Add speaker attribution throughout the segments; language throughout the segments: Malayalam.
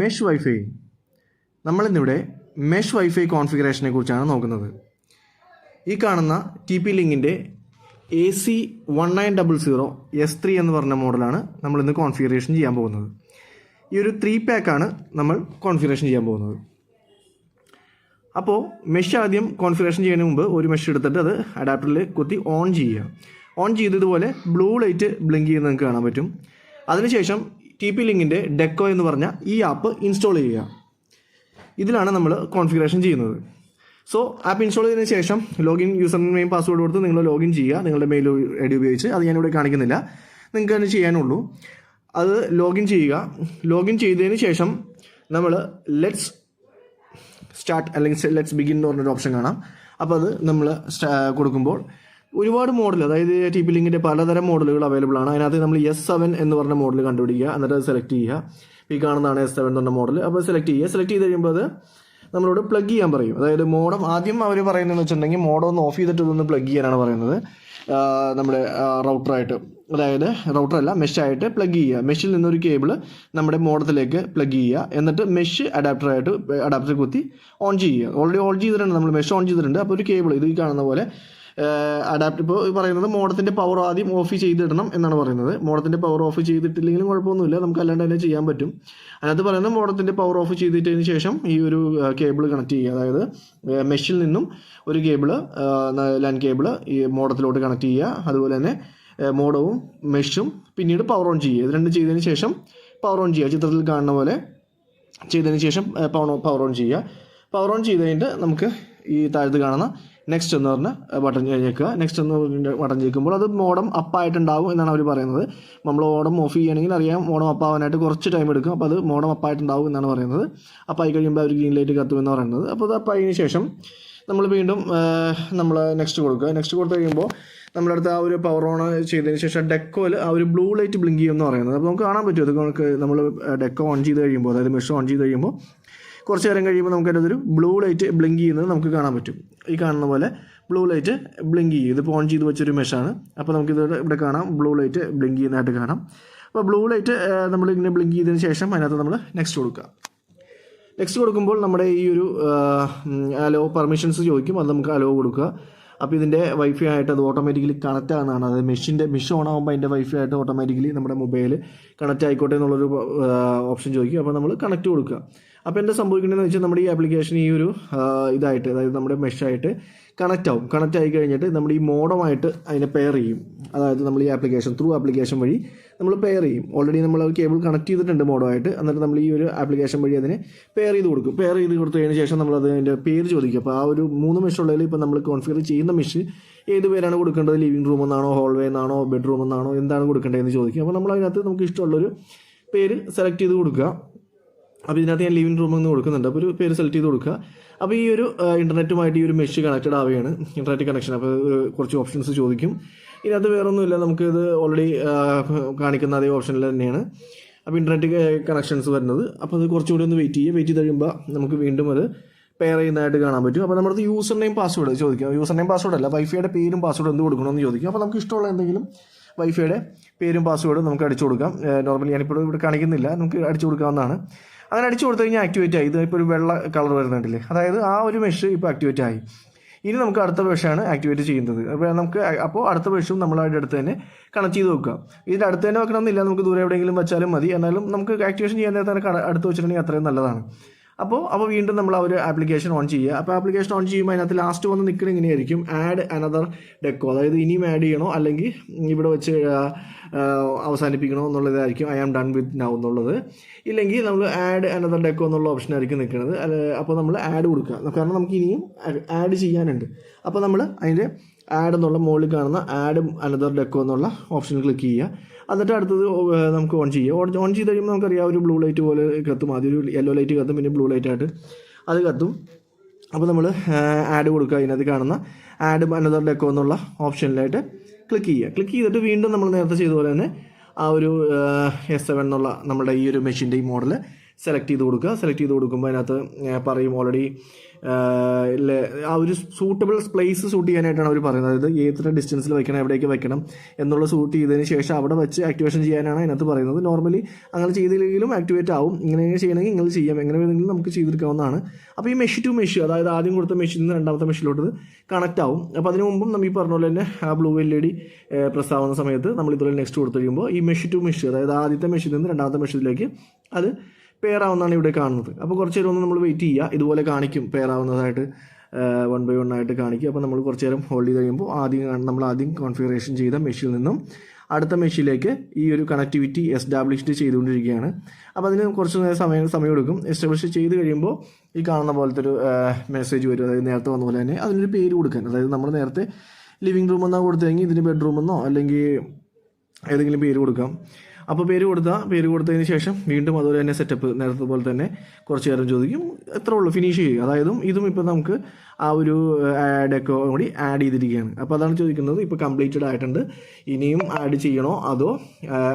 Speaker 1: Mesh wifi. നമ്മളിന്നിവിടെ മെഷ് വൈഫൈ കോൺഫിഗറേഷനെ കുറിച്ചാണ് നോക്കുന്നത്. ഈ കാണുന്ന TP-Linkന്റെ AC1900S3 എന്ന് പറഞ്ഞ മോഡലാണ് നമ്മളിന്ന് കോൺഫിഗറേഷൻ ചെയ്യാൻ പോകുന്നത്. ഈ ഒരു 3 പാക്കാണ് നമ്മൾ കോൺഫിഗറേഷൻ ചെയ്യാൻ പോകുന്നത്. അപ്പോൾ മെഷ് ആദ്യം കോൺഫിഗറേഷൻ ചെയ്യുന്നതിന് മുമ്പ് ഒരു മെഷ് എടുത്തിട്ട് അത് അഡാപ്റ്ററിൽ കുത്തി ഓൺ ചെയ്യുക. ഓൺ ചെയ്തതുപോലെ ബ്ലൂ ലൈറ്റ് ബ്ലിങ്ക് ചെയ്യുന്നത് നിങ്ങൾക്ക് കാണാൻ പറ്റും. അതിനുശേഷം TP-Linkന്റെ ഡെക്കോ എന്ന് പറഞ്ഞ ഈ ആപ്പ് ഇൻസ്റ്റാൾ ചെയ്യുക. ഇതിലാണ് നമ്മൾ കോൺഫിഗറേഷൻ ചെയ്യുന്നത്. സോ ആപ്പ് ഇൻസ്റ്റാൾ ചെയ്തതിന് ശേഷം ലോഗിൻ യൂസർ നെയിം പാസ്വേഡ് കൊടുത്ത് നിങ്ങൾ ലോഗിൻ ചെയ്യുക നിങ്ങളുടെ മെയിൽ ഐഡി ഉപയോഗിച്ച്. അത് ഞാനിവിടെ കാണിക്കുന്നില്ല, നിങ്ങൾക്ക് തന്നെ ചെയ്യാനുള്ളൂ. അത് ലോഗിൻ ചെയ്യുക. ലോഗിൻ ചെയ്തതിന് ശേഷം നമ്മൾ ലെറ്റ്സ് സ്റ്റാർട്ട് അല്ലെങ്കിൽ ലെറ്റ്സ് ബിഗിൻ എന്ന് പറഞ്ഞൊരു ഓപ്ഷൻ കാണാം. അപ്പോൾ അത് നമ്മൾ കൊടുക്കുമ്പോൾ ഒരുപാട് മോഡൽ, അതായത് TP-Linkന്റെ പലതരം മോഡലുകൾ അവൈലബിൾ ആണ്. അതിനകത്ത് നമ്മൾ S7 എന്ന് പറഞ്ഞ മോഡൽ കണ്ടുപിടിക്കുക, എന്നിട്ട് അത് സെലക്ട് ചെയ്യുക. ഈ കാണുന്നതാണ് S7 എന്ന് പറഞ്ഞ മോഡൽ. അപ്പോൾ സെലക്ട് ചെയ്യുക. സെലക്ട് ചെയ്ത് കഴിയുമ്പോൾ അത് നമ്മളോട് പ്ലഗ് ചെയ്യാൻ പറയും. അതായത് മോഡം ആദ്യം അവർ പറയുന്നതെന്ന് വെച്ചിട്ടുണ്ടെങ്കിൽ മോഡം ഒന്ന് ഓഫ് ചെയ്തിട്ട് ഇതൊന്ന് പ്ലഗ് ചെയ്യാനാണ് പറയുന്നത്. നമ്മുടെ റൗട്ടറായിട്ട്, അതായത് റൗട്ടറല്ല മെഷായിട്ട് പ്ലഗ് ചെയ്യുക. മെഷിൽ നിന്നൊരു കേബിൾ നമ്മുടെ മോഡത്തിലേക്ക് പ്ലഗ് ചെയ്യുക. എന്നിട്ട് മെഷ് അഡാപ്റ്റർ കുത്തി ഓൺ ചെയ്യുക. ഓൾറെഡി ഓൺ ചെയ്തിട്ടുണ്ട്, നമ്മൾ മെഷ് ഓൺ ചെയ്തിട്ടുണ്ട്. അപ്പോൾ ഒരു കേബിൾ ഇത് കാണുന്ന പോലെ അഡാപ്റ്റർ ഇപ്പോൾ പറയുന്നത് മോഡത്തിൻ്റെ പവർ ആദ്യം ഓഫ് ചെയ്തിടണം എന്നാണ് പറയുന്നത്. മോഡത്തിൻ്റെ പവർ ഓഫ് ചെയ്തിട്ടില്ലെങ്കിലും കുഴപ്പമൊന്നുമില്ല, നമുക്ക് അല്ലാണ്ട് തന്നെ ചെയ്യാൻ പറ്റും. അതിനകത്ത് പറയുന്നത് മോഡത്തിൻ്റെ പവർ ഓഫ് ചെയ്തിട്ടതിന് ശേഷം ഈ ഒരു കേബിൾ കണക്ട് ചെയ്യുക. അതായത് മെഷിൽ നിന്നും ഒരു കേബിൾ, ലാൻ കേബിൾ ഈ മോഡത്തിലോട്ട് കണക്ട് ചെയ്യുക. അതുപോലെ തന്നെ മോഡവും മെഷും പിന്നീട് പവർ ഓൺ ചെയ്യുക. ഇത് രണ്ടും ചെയ്തതിന് ശേഷം പവർ ഓൺ ചെയ്യുക. ചിത്രത്തിൽ കാണുന്ന പോലെ ചെയ്തതിന് ശേഷം പവർ ഓൺ ചെയ്യുക. പവർ ഓൺ ചെയ്ത് കഴിഞ്ഞിട്ട് നമുക്ക് ഈ താഴത്ത് കാണുന്ന നെക്സ്റ്റ് എന്ന് പറഞ്ഞ ബട്ടൺ ഞെക്കുക. നെക്സ്റ്റ് എന്ന് ബട്ടൺ ഞെക്കുമ്പോൾ അത് മോഡം അപ്പായിട്ടുണ്ടാവും എന്നാണ് അവർ പറയുന്നത്. നമ്മൾ മോഡം ഓഫ് ചെയ്യുകയാണെങ്കിൽ അറിയാം മോഡം അപ്പാവാനായിട്ട് കുറച്ച് ടൈം എടുക്കും. അപ്പോൾ അത് മോഡം അപ്പായിട്ടുണ്ടാവും എന്നാണ് പറയുന്നത്. അപ്പായി കഴിയുമ്പോൾ അവർ ഗ്രീൻ ലൈറ്റ് കത്തുമെന്ന് പറയുന്നത്. അപ്പോൾ അത് അപ്പായതിന് ശേഷം നമ്മൾ വീണ്ടും നമ്മൾ നെക്സ്റ്റ് കൊടുക്കുക. നെക്സ്റ്റ് കൊടുത്തു കഴിയുമ്പോൾ നമ്മുടെ അടുത്ത് ആ ഒരു പവർ ഓൺ ചെയ്തതിന് ശേഷം ഡെക്കോയിൽ ആ ഒരു ബ്ലൂ ലൈറ്റ് ബ്ലിങ്ക് ചെയ്യുമെന്ന് പറയുന്നത്. അപ്പോൾ നമുക്ക് കാണാൻ പറ്റും. അത് നമുക്ക് നമ്മൾ ഡെക്കോ ഓൺ ചെയ്ത് കഴിയുമ്പോൾ, അതായത് മെഷ് ഓൺ ചെയ്ത് കഴിയുമ്പോൾ കുറച്ച് നേരം കഴിയുമ്പോൾ നമുക്ക് അതിൻ്റെ ഒരു ബ്ലൂ ലൈറ്റ് ബ്ലിങ്ക് ചെയ്യുന്നത് നമുക്ക് കാണാൻ പറ്റും. ഈ കാണുന്ന പോലെ ബ്ലൂ ലൈറ്റ് ബ്ലിങ്ക് ചെയ്യും. ഇതിപ്പോൾ ഓൺ ചെയ്ത് വെച്ചൊരു മെഷാണ്. അപ്പോൾ നമുക്കിത് ഇവിടെ കാണാം, ബ്ലൂ ലൈറ്റ് ബ്ലിങ്ക് ചെയ്യുന്നതായിട്ട് കാണാം. അപ്പോൾ ബ്ലൂ ലൈറ്റ് നമ്മളിങ്ങനെ ബ്ലിങ്ക് ചെയ്തതിന് ശേഷം അതിനകത്ത് നമ്മൾ നെക്സ്റ്റ് കൊടുക്കുക. നെക്സ്റ്റ് കൊടുക്കുമ്പോൾ നമ്മുടെ ഈ ഒരു അലോ പെർമിഷൻസ് ചോദിക്കും, അത് നമുക്ക് അലോ കൊടുക്കുക. അപ്പോൾ ഇതിൻ്റെ വൈഫൈ ആയിട്ട് അത് ഓട്ടോമാറ്റിക്കലി കണക്റ്റ് ആകുന്നതാണ്. അത് മെഷ് ഓൺ ആകുമ്പോൾ അതിൻ്റെ വൈഫൈ ആയിട്ട് ഓട്ടോമാറ്റിക്കലി നമ്മുടെ മൊബൈൽ കണക്റ്റ് ആയിക്കോട്ടെ എന്നുള്ളൊരു ഓപ്ഷൻ ചോദിക്കും. അപ്പോൾ നമ്മൾ കണക്റ്റ് കൊടുക്കുക. അപ്പോൾ എന്താ സംഭവിക്കേണ്ടതെന്ന് വെച്ചാൽ നമ്മുടെ ഈ ആപ്ലിക്കേഷൻ ഈ ഒരു ഇതായിട്ട്, അതായത് നമ്മുടെ മെഷായിട്ട് കണക്റ്റ് ആവും. കണക്റ്റ് ആയി കഴിഞ്ഞിട്ട് നമ്മുടെ ഈ മോഡമായിട്ട് അതിനെ പെയർ ചെയ്യും. അതായത് നമ്മൾ ഈ ആപ്ലിക്കേഷൻ വഴി നമ്മൾ പെയർ ചെയ്യും. ഓൾറെഡി നമ്മൾ കേബിൾ കണക്ട് ചെയ്തിട്ടുണ്ട് മോഡമായിട്ട്. എന്നിട്ട് നമ്മൾ ഈ ഒരു ആപ്ലിക്കേഷൻ വഴി അതിനെ പെയർ ചെയ്ത് കൊടുക്കും. പെയർ ചെയ്ത് കൊടുത്തതിന് ശേഷം നമ്മളത് അതിൻ്റെ പേര് ചോദിക്കും. അപ്പോൾ ആ ഒരു 3 മെഷുള്ളതിൽ ഇപ്പോൾ നമ്മൾ കോൺഫിഗർ ചെയ്യുന്ന മെഷ് ഏത് പേരാണ് കൊടുക്കേണ്ടത്, ലിവിംഗ് റൂം എന്നാണോ, ഹോൾവേ എന്നാണോ, ബെഡ്റൂം എന്നാണോ, എന്താണ് കൊടുക്കേണ്ടതെന്ന് ചോദിക്കും. അപ്പോൾ നമ്മൾ അതിനകത്ത് നമുക്ക് ഇഷ്ടമുള്ളൊരു പേര് സെലക്ട് ചെയ്ത് കൊടുക്കുക. അപ്പോൾ ഇതിനകത്ത് ഞാൻ ലിവിംഗ് റൂം എന്ന് കൊടുക്കുന്നുണ്ട്. അപ്പോൾ ഒരു പേര് സെലക്ട് ചെയ്ത് കൊടുക്കുക. അപ്പോൾ ഈ ഒരു ഇൻ്റർനെറ്റുമായിട്ട് ഈ ഒരു മെഷ് കണക്റ്റഡ് ആവുകയാണ്, ഇൻ്റർനെറ്റ് കണക്ഷൻ. അപ്പോൾ കുറച്ച് ഓപ്ഷൻസ് ചോദിക്കും. ഇതിനകത്ത് വേറൊന്നുമില്ല, നമുക്കിത് ഓൾറെഡി കാണിക്കുന്ന അതേ ഓപ്ഷനിൽ തന്നെയാണ് അപ്പോൾ ഇൻ്റർനെറ്റ് കണക്ഷൻസ് വരുന്നത്. അപ്പോൾ അത് കുറച്ചുകൂടി ഒന്ന് വെയിറ്റ് ചെയ്ത് കഴിയുമ്പോൾ നമുക്ക് വീണ്ടും അത് പെയർ ചെയ്യുന്നതായിട്ട് കാണാൻ പറ്റും. അപ്പോൾ നമ്മുടെ യൂസർ നെയിം പാസ്വേഡ് ചോദിക്കും. യൂസർ നെയിം പാസ്വേഡ് അല്ല, വൈഫൈയുടെ പേരും പാസ്വേഡ് എന്ത് കൊടുക്കണമെന്ന് ചോദിക്കും. അപ്പോൾ നമുക്ക് ഇഷ്ടമുള്ള എന്തെങ്കിലും വൈഫൈയുടെ പേരും പാസ്വേഡും നമുക്ക് അടിച്ചു കൊടുക്കാം. നോർമലി ഞാനിപ്പോൾ ഇവിടെ കാണിക്കുന്നില്ല, നമുക്ക് അടിച്ചു കൊടുക്കാവുന്നതാണ്. അങ്ങനെ അടിച്ചു കൊടുത്തു കഴിഞ്ഞാൽ ആക്ടിവേറ്റ് ആയി. ഇതിപ്പോൾ ഒരു വെള്ള കളർ വരുന്നുണ്ടല്ലേ, അതായത് ആ ഒരു മെഷ് ഇപ്പോൾ ആക്ടിവേറ്റ് ആയി. ഇനി നമുക്ക് അടുത്ത മെഷാണ് ആക്ടിവേറ്റ് ചെയ്യുന്നത്. അപ്പോൾ അടുത്ത മെഷും നമ്മൾ അതിൻ്റെ അടുത്ത് തന്നെ കണക്ട് ചെയ്ത് വെക്കുക. ഇതിൻ്റെ അടുത്ത് തന്നെ വെക്കണമെന്നില്ല, നമുക്ക് ദൂരെ എവിടെയെങ്കിലും വെച്ചാലും മതി. എന്നാലും നമുക്ക് ആക്ടിവേഷൻ ചെയ്യാൻ നേരത്തെ തന്നെ അടുത്ത് വെച്ചിട്ടുണ്ടെങ്കിൽ അത്രയും നല്ലതാണ്. അപ്പോൾ വീണ്ടും നമ്മൾ ആ ഒരു ആപ്ലിക്കേഷൻ ഓൺ ചെയ്യുക. അപ്പോൾ ആപ്ലിക്കേഷൻ ഓൺ ചെയ്യുമ്പോൾ അതിനകത്ത് ലാസ്റ്റ് വന്ന് നിൽക്കുന്നത് ഇങ്ങനെയായിരിക്കും, ആഡ് അനദർ ഡെക്കോ. അതായത് ഇനിയും ആഡ് ചെയ്യണോ അല്ലെങ്കിൽ ഇവിടെ വെച്ച് അവസാനിപ്പിക്കണോ എന്നുള്ളതായിരിക്കും. I am done with now എന്നുള്ളത്. ഇല്ലെങ്കിൽ നമ്മൾ ആഡ് അനദർ ഡെക്കോ എന്നുള്ള ഓപ്ഷനായിരിക്കും നിൽക്കുന്നത്. അപ്പോൾ നമ്മൾ ആഡ് കൊടുക്കുക, കാരണം നമുക്ക് ഇനിയും ആഡ് ചെയ്യാനുണ്ട്. അപ്പോൾ നമ്മൾ അതിൻ്റെ ആഡ് എന്നുള്ള മുകളിൽ കാണുന്ന ആഡ് അനദർ ഡെക്കോ എന്നുള്ള ഓപ്ഷൻ ക്ലിക്ക് ചെയ്യുക. എന്നിട്ട് അടുത്തത് നമുക്ക് ഓൺ ചെയ്യുക. ഓൺ ചെയ്ത് കഴിയുമ്പോൾ നമുക്കറിയാം ഒരു ബ്ലൂ ലൈറ്റ് പോലെ കത്തും. ആദ്യം ഒരു യെല്ലോ ലൈറ്റ് കത്തും, പിന്നെ ബ്ലൂ ലൈറ്റായിട്ട് അത് കത്തും. അപ്പോൾ നമ്മൾ ആഡ് കൊടുക്കുക. അതിനകത്ത് കാണുന്ന ആഡ് അനദർ ഡെക്കോ എന്നുള്ള ഓപ്ഷനിലായിട്ട് ക്ലിക്ക് ചെയ്യുക. ക്ലിക്ക് ചെയ്തിട്ട് വീണ്ടും നമ്മൾ നേരത്തെ ചെയ്ത പോലെ തന്നെ ആ ഒരു S7 എന്നുള്ള നമ്മുടെ ഈ ഒരു മെഷീൻ്റെ ഈ മോഡൽ സെലക്ട് ചെയ്ത് കൊടുക്കുമ്പോൾ അതിനകത്ത് പറയും ഓൾറെഡി ആ ഒരു സൂട്ടബിൾ പ്ലേസ് ഷൂട്ട് ചെയ്യാനായിട്ടാണ് അവർ പറയുന്നത്. അതായത് എത്ര ഡിസ്റ്റൻസിൽ വെക്കണം, എവിടേക്ക് വെക്കണം എന്നുള്ള ഷൂട്ട് ചെയ്തതിന് ശേഷം അവിടെ വെച്ച് ആക്ടിവേഷൻ ചെയ്യാനാണ് അതിനകത്ത് പറയുന്നത്. നോർമലി അങ്ങനെ ചെയ്തില്ലെങ്കിലും ആക്ടിവേറ്റ് ആവും. ഇങ്ങനെ ചെയ്യണമെങ്കിൽ നിങ്ങൾ ചെയ്യാം, എങ്ങനെ വേണമെങ്കിലും നമുക്ക് ചെയ്തെടുക്കാവുന്നതാണ്. അപ്പോൾ ഈ മെഷ് ടു മെഷ്, അതായത് ആദ്യം കൊടുത്ത മെഷിൽ നിന്ന് രണ്ടാമത്തെ മെഷിലോട്ട് കണക്റ്റ് ആവും. അപ്പോൾ അതിന് മുമ്പും നമ്മൾ ഈ പറഞ്ഞ പോലെ തന്നെ ആ ബ്ലൂ LED പ്രസ് ആവുന്ന സമയത്ത് നമ്മൾ ഇതുപോലെ നെക്സ്റ്റ് കൊടുത്തു കഴിയുമ്പോൾ ഈ മെഷ് ടു മെഷ്, അതായത് ആദ്യത്തെ മെഷിൽ നിന്ന് രണ്ടാമത്തെ മെഷിലേക്ക് അത് പെയർ ആവുന്നതാണ് ഇവിടെ കാണുന്നത്. അപ്പോൾ കുറച്ച് നേരം ഒന്ന് നമ്മൾ വെയിറ്റ് ചെയ്യുക. ഇതുപോലെ കാണിക്കും പെയർ ആവുന്നതായിട്ട് 1 by 1 ആയിട്ട് കാണിക്കും. അപ്പോൾ നമ്മൾ കുറച്ച് നേരം ഹോൾഡ് ചെയ്ത് കഴിയുമ്പോൾ നമ്മൾ ആദ്യം കോൺഫിഗറേഷൻ ചെയ്ത മെഷിൽ നിന്നും അടുത്ത മെഷിലേക്ക് ഈ ഒരു കണക്ടിവിറ്റി എസ്റ്റാബ്ലിഷ്ഡ് ചെയ്തുകൊണ്ടിരിക്കുകയാണ്. അപ്പോൾ അതിന് കുറച്ച് സമയം എടുക്കും. എസ്റ്റാബ്ലിഷ് ചെയ്ത് കഴിയുമ്പോൾ ഈ കാണുന്ന പോലത്തെ ഒരു മെസ്സേജ് വരും. അതായത് നേരത്തെ വന്ന പോലെ തന്നെ അതിനൊരു പേര് കൊടുക്കാൻ, അതായത് നമ്മൾ നേരത്തെ ലിവിങ് റൂം എന്നാണ് കൊടുത്തതെങ്കിൽ ഇതിന് ബെഡ്റൂം എന്നോ അല്ലെങ്കിൽ ഏതെങ്കിലും പേര് കൊടുക്കാം. അപ്പോൾ പേര് കൊടുത്തതിന് ശേഷം വീണ്ടും അതുപോലെ തന്നെ സെറ്റപ്പ് നേരത്തെ പോലെ തന്നെ കുറച്ച് നേരം ചോദിക്കും. എത്ര ഉള്ളൂ, ഫിനിഷ് ചെയ്യും. അതായത് ഇതും ഇപ്പോൾ നമുക്ക് ആ ഒരു ഡെക്കോ കൂടി ആഡ് ചെയ്തിരിക്കുകയാണ്. അപ്പോൾ അതാണ് ചോദിക്കുന്നത്, ഇപ്പോൾ കംപ്ലീറ്റഡ് ആയിട്ടുണ്ട്, ഇനിയും ആഡ് ചെയ്യണോ അതോ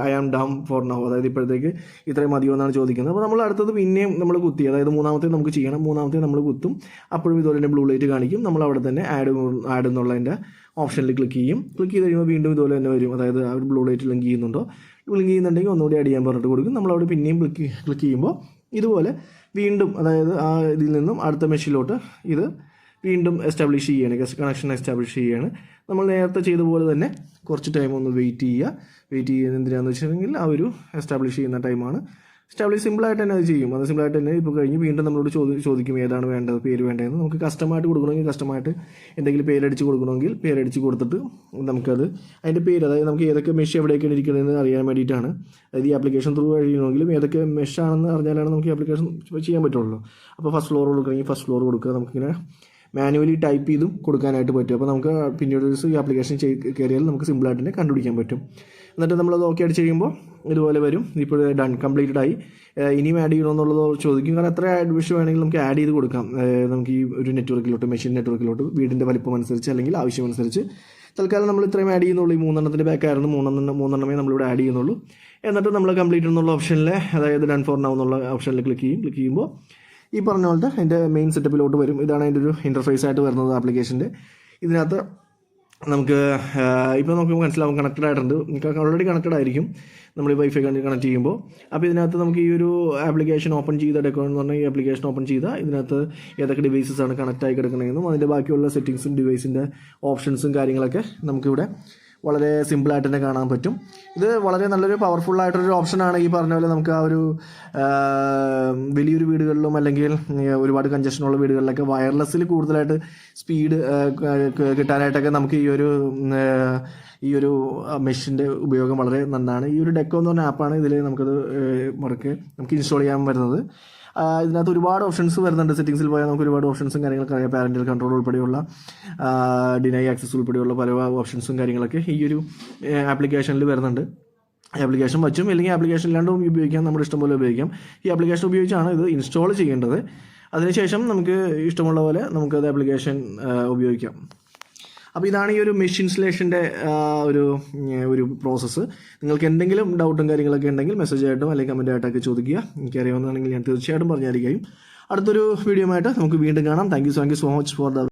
Speaker 1: I am done for now, അതായത് ഇപ്പോഴത്തേക്ക് ഇത്രയും മതിയോ എന്നാണ് ചോദിക്കുന്നത്. അപ്പോൾ നമ്മൾ അടുത്തത് പിന്നെയും നമ്മൾ കുത്തി, അതായത് മൂന്നാമത്തെ നമുക്ക് ചെയ്യണം, മൂന്നാമത്തെ നമ്മൾ കുത്തും. അപ്പോഴും ഇതുപോലെ തന്നെ ബ്ലൂ ലൈറ്റ് കാണിക്കും. നമ്മൾ അവിടെ തന്നെ ആഡ് എന്നുള്ളതിൻ്റെ ഓപ്ഷനിൽ ക്ലിക്ക് ചെയ്ത് കഴിയുമ്പോൾ വീണ്ടും ഇതുപോലെ തന്നെ വരും. അതായത് ആ ഒരു ബ്ലൂ ലൈറ്റ് ലിങ്ക് ചെയ്യുന്നുണ്ടെങ്കിൽ ഒന്നുകൂടി ആഡ് ചെയ്യാൻ പറഞ്ഞിട്ട് കൊടുക്കും. നമ്മളവിടെ പിന്നെയും ക്ലിക്ക് ചെയ്യുമ്പോൾ ഇതുപോലെ വീണ്ടും, അതായത് ആ ഇതിൽ നിന്നും അടുത്ത മെഷിലോട്ട് ഇത് വീണ്ടും എസ്റ്റാബ്ലിഷ് ചെയ്യുകയാണ്, കണക്ഷൻ എസ്റ്റാബ്ലിഷ് ചെയ്യുകയാണ്. നമ്മൾ നേരത്തെ ചെയ്ത പോലെ തന്നെ കുറച്ച് ടൈം ഒന്ന് വെയിറ്റ് ചെയ്യുക. എന്തിനാണെന്ന് വെച്ചിട്ടുണ്ടെങ്കിൽ ആ ഒരു എസ്റ്റാബ്ലിഷ് ചെയ്യുന്ന ടൈമാണ്. എസ്റ്റാബ്ലിഷ് സിമ്പിളായിട്ട് തന്നെ അത് ചെയ്യും. അത് സിമ്പിളായിട്ട് തന്നെ ഇപ്പോൾ കഴിഞ്ഞ് വീണ്ടും നമ്മളോട് ചോദിക്കും ഏതാണ് വേണ്ടത്, പേര് വേണ്ടതെന്ന്. നമുക്ക് കസ്റ്റമായിട്ട് കൊടുക്കണമെങ്കിൽ കസ്റ്റമായിട്ട് എന്തെങ്കിലും പേരടിച്ച് കൊടുക്കണമെങ്കിൽ പേരടിച്ച് കൊടുത്തിട്ട് നമുക്കത് അതിൻ്റെ പേര്, അതായത് നമുക്ക് ഏതൊക്കെ മെഷ് എവിടെയൊക്കെയാണ് ഇരിക്കുന്നതെന്ന് അറിയാൻ വേണ്ടിയിട്ടാണ്. അതായത് ഈ ആപ്ലിക്കേഷൻ ത്രൂ കഴിയണമെങ്കിലും ഏതൊക്കെ മെഷാണെന്ന് അറിഞ്ഞാലാണ് നമുക്ക് ഈ ആപ്ലിക്കേഷൻ ചെയ്യാൻ പറ്റുള്ളൂ. അപ്പോൾ ഫസ്റ്റ് ഫ്ലോർ കൊടുക്കണമെങ്കിൽ ഫസ്റ്റ് ഫ്ലോർ കൊടുക്കുക. നമുക്കിങ്ങനെ മാനുവലി ടൈപ്പ് ചെയ്തും കൊടുക്കാനായിട്ട് പറ്റും. അപ്പോൾ നമുക്ക് പിന്നീട് ഈ ആപ്ലിക്കേഷൻ കയറിയാൽ നമുക്ക് സിമ്പിളായിട്ട് തന്നെ കണ്ടുപിടിക്കാൻ പറ്റും. എന്നിട്ട് നമ്മളത് ഓക്കെ അടിച്ച് കഴിയുമ്പോൾ ഇതുപോലെ വരും. ഇപ്പോൾ ഡൺ, കംപ്ലീറ്റഡ് ആയി. ഇനിയും ആഡ് ചെയ്യണമെന്നുള്ളത് ചോദിക്കും. കാരണം എത്ര മെഷ് വേണമെങ്കിലും നമുക്ക് ആഡ് ചെയ്ത് കൊടുക്കാം. നമുക്ക് ഈ ഒരു നെറ്റ്വർക്കിലോട്ട്, മെഷീൻ നെറ്റ്വർക്കിലോട്ട് വീടിൻ്റെ വലിപ്പം അനുസരിച്ച് അല്ലെങ്കിൽ ആവശ്യമനുസരിച്ച്. തൽക്കാലം നമ്മൾ ഇത്രയും ആഡ് ചെയ്യുന്നുള്ളൂ. ഈ 3 ബാക്കായിരുന്നു, 3 നമ്മളിവിടെ ആഡ് ചെയ്യുന്നുള്ളൂ. എന്നിട്ട് നമ്മൾ കംപ്ലീറ്റ് എന്നുള്ള ഓപ്ഷനിൽ, അതായത് ഡൺ ഫോർ നൗ എന്നുള്ള ഓപ്ഷനിൽ ക്ലിക്ക് ചെയ്യുമ്പോൾ ഈ പറഞ്ഞ പോലത്തെ അതിൻ്റെ മെയിൻ സെറ്റപ്പിലോട്ട് വരും. ഇതാണ് അതിൻ്റെ ഒരു ഇൻ്റർഫേസ് ആയിട്ട് വരുന്നത് ആപ്ലിക്കേഷൻ്റെ. ഇതിനകത്ത് നമുക്ക് ഇപ്പോൾ നമുക്ക് മനസ്സിലാവും കണക്റ്റഡ് ആയിട്ടുണ്ട്. നിങ്ങൾക്ക് ഓൾറെഡി കണക്റ്റഡ് ആയിരിക്കും നമ്മൾ ഈ വൈഫൈ കണക്ട് ചെയ്യുമ്പോൾ. അപ്പോൾ ഇതിനകത്ത് നമുക്ക് ഈ ഒരു ആപ്ലിക്കേഷൻ ഓപ്പൺ ചെയ്ത ഡെക്കോ എന്ന് പറഞ്ഞാൽ ഈ ആപ്ലിക്കേഷൻ ഓപ്പൺ ചെയ്താൽ ഇതിനകത്ത് ഏതൊക്കെ ഡിവൈസസ് ആണ് കണക്റ്റ് ആയി കിടക്കണമെന്നും അതിൻ്റെ ബാക്കിയുള്ള സെറ്റിങ്സും ഡിവൈസിൻ്റെ ഓപ്ഷൻസും കാര്യങ്ങളൊക്കെ നമുക്കിവിടെ വളരെ സിമ്പിളായിട്ട് തന്നെ കാണാൻ പറ്റും. ഇത് വളരെ നല്ലൊരു പവർഫുള്ളായിട്ടൊരു ഓപ്ഷനാണ്. ഈ പറഞ്ഞ പോലെ നമുക്ക് ആ ഒരു വലിയൊരു വീടുകളിലും അല്ലെങ്കിൽ ഒരുപാട് കഞ്ചഷനുള്ള വീടുകളിലൊക്കെ വയർലെസ്സിൽ കൂടുതലായിട്ട് സ്പീഡ് കിട്ടാനായിട്ടൊക്കെ നമുക്ക് ഈ ഒരു മെഷിൻ്റെ ഉപയോഗം വളരെ നന്നാണ്. ഈ ഒരു ഡെക്കോ എന്ന് പറഞ്ഞ ആപ്പാണ് ഇതിൽ നമുക്ക് ഇൻസ്റ്റാൾ ചെയ്യാൻ വരുന്നത്. ഇതിനകത്ത് ഒരുപാട് ഓപ്ഷൻസ് വരുന്നുണ്ട്. സെറ്റിംഗ്സിൽ പോയാൽ നമുക്ക് ഒരുപാട് ഓപ്ഷൻസും കാര്യങ്ങളൊക്കെ അറിയാം. പാരൻ്റൽ കൺട്രോൾ ഉൾപ്പെടെയുള്ള ഡിനൈ ആക്സസ് ഉൾപ്പെടെയുള്ള പല ഓപ്ഷൻസും കാര്യങ്ങളൊക്കെ ഈ ഒരു ആപ്ലിക്കേഷനിൽ വരുന്നുണ്ട്. ആപ്ലിക്കേഷൻ വച്ചും അല്ലെങ്കിൽ ആപ്ലിക്കേഷൻ ഇല്ലാണ്ടും ഉപയോഗിക്കാം, നമ്മുടെ ഇഷ്ടംപോലെ ഉപയോഗിക്കാം. ഈ ആപ്ലിക്കേഷൻ ഉപയോഗിച്ചാണ് ഇത് ഇൻസ്റ്റാൾ ചെയ്യേണ്ടത്. അതിനുശേഷം നമുക്ക് ഇഷ്ടമുള്ള പോലെ നമുക്കത് ആപ്ലിക്കേഷൻ ഉപയോഗിക്കാം. അപ്പോൾ ഇതാണ് ഈ ഒരു മെഷ് ഇൻസ്റ്റലേഷൻ്റെ ഒരു പ്രോസസ്സ്. നിങ്ങൾക്ക് എന്തെങ്കിലും ഡൗട്ടും കാര്യങ്ങളൊക്കെ ഉണ്ടെങ്കിൽ മെസ്സേജ് ആയിട്ടും അല്ലെങ്കിൽ കമൻ്റ് ആയിട്ടൊക്കെ ചോദിക്കുക. എനിക്കറിയാവുന്നതാണെങ്കിൽ ഞാൻ തീർച്ചയായിട്ടും പറഞ്ഞായിരിക്കും. അടുത്തൊരു വീഡിയോ ആയിട്ട് നമുക്ക് വീണ്ടും കാണാം. Thank you so much for the